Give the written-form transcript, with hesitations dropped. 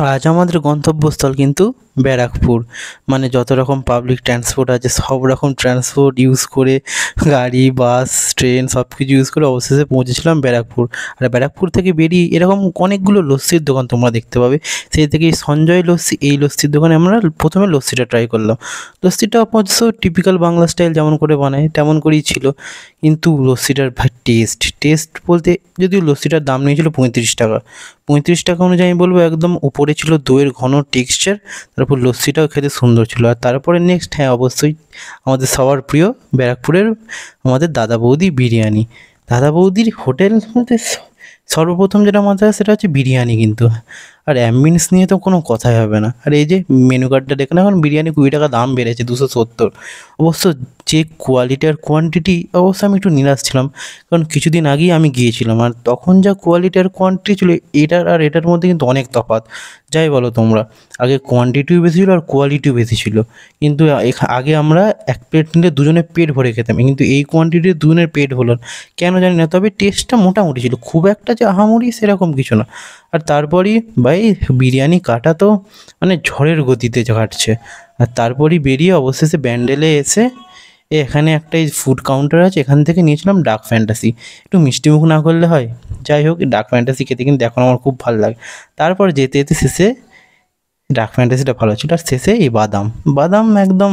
আজ আমাদের গন্তব্যস্থল কিন্তু ব্যারাকপুর। মানে যত রকম পাবলিক ট্রান্সপোর্ট আছে সব রকম ট্রান্সপোর্ট ইউজ করে, গাড়ি, বাস, ট্রেন সব কিছু ইউজ করে অবশেষে পৌঁছেছিলাম ব্যারাকপুর। আর ব্যারাকপুর থেকে বেরিয়ে এরকম অনেকগুলো লস্যির দোকান তোমরা দেখতে পাবে। সেই থেকে এই সঞ্জয় লস্যি, এই লস্যির দোকানে আমরা প্রথমে লস্যিটা ট্রাই করলাম। লস্যিটা অবশ্য টিপিক্যাল বাংলা স্টাইল যেমন করে বানায় তেমন করেই ছিল, কিন্তু লস্যিটার ভাই টেস্ট বলতে, যদিও লস্যিটার দাম নিয়েছিল 35 টাকা। 35 টাকা অনুযায়ী আমি বলবো একদম উপরে ছিল দইয়ের ঘন টেক্সচার, তারপর লস্যিটাও খেতে সুন্দর ছিল। আর তারপরে নেক্সট, হ্যাঁ অবশ্যই আমাদের সবার প্রিয় ব্যারাকপুরের আমাদের দাদা বৌদি বিরিয়ানি। দাদা বৌদির হোটেল বলতে সর্বপ্রথম যেটা মাথায় আসে সেটা হচ্ছে বিরিয়ানি কিন্তু। আর অ্যাম্বিয়েন্স নিয়ে তো কোনো কথাই হবে না। আর এই যে মেনু কার্ডটা দেখুন, এখন বিরিয়ানি 20 টাকা দাম বেড়েছে 270। অবশ্য যে কোয়ালিটি আর কোয়ান্টিটি, অবশ্য আমি একটু নিরাশ ছিলাম, কারণ কিছুদিন আগেই আমি গিয়েছিলাম আর তখন যা কোয়ালিটি আর কোয়ান্টিটি ছিল এটার আর এটার মধ্যে কিন্তু অনেক তফাৎ। যাই বলো তোমরা, আগে কোয়ান্টিটিও বেশি ছিল আর কোয়ালিটিও বেশি ছিল। কিন্তু আগে আমরা এক প্লেট নিলে দুজনে পেট ভরে খেতাম, কিন্তু এই কোয়ান্টিটির দুজনের পেট ভরল না। কেন জানি না, তবে টেস্টটা মোটামুটি ছিল, খুব একটা যে আহামরি সেরকম কিছু না। আর তারপরই ভাই বিরিয়ানি কাটা তো মানে ঝড়ের গতিতে কাটছে। আর তারপরই বেরিয়ে অবশেষে ব্যান্ডেলে এসে এখানে একটা এই ফুড কাউন্টার আছে, এখান থেকে নিয়েছিলাম ডার্ক ফ্যান্টাসি। একটু মিষ্টিমুখ না করলে হয়। যাই হোক, ডার্ক ফ্যান্টাসি খেতে কিন্তু এখন আমার খুব ভালো লাগে। তারপর যেতে যেতে শেষে ডার্ক ফ্যান্টাসিটা ভালো ছিল, আর শেষে এই বাদাম বাদাম একদম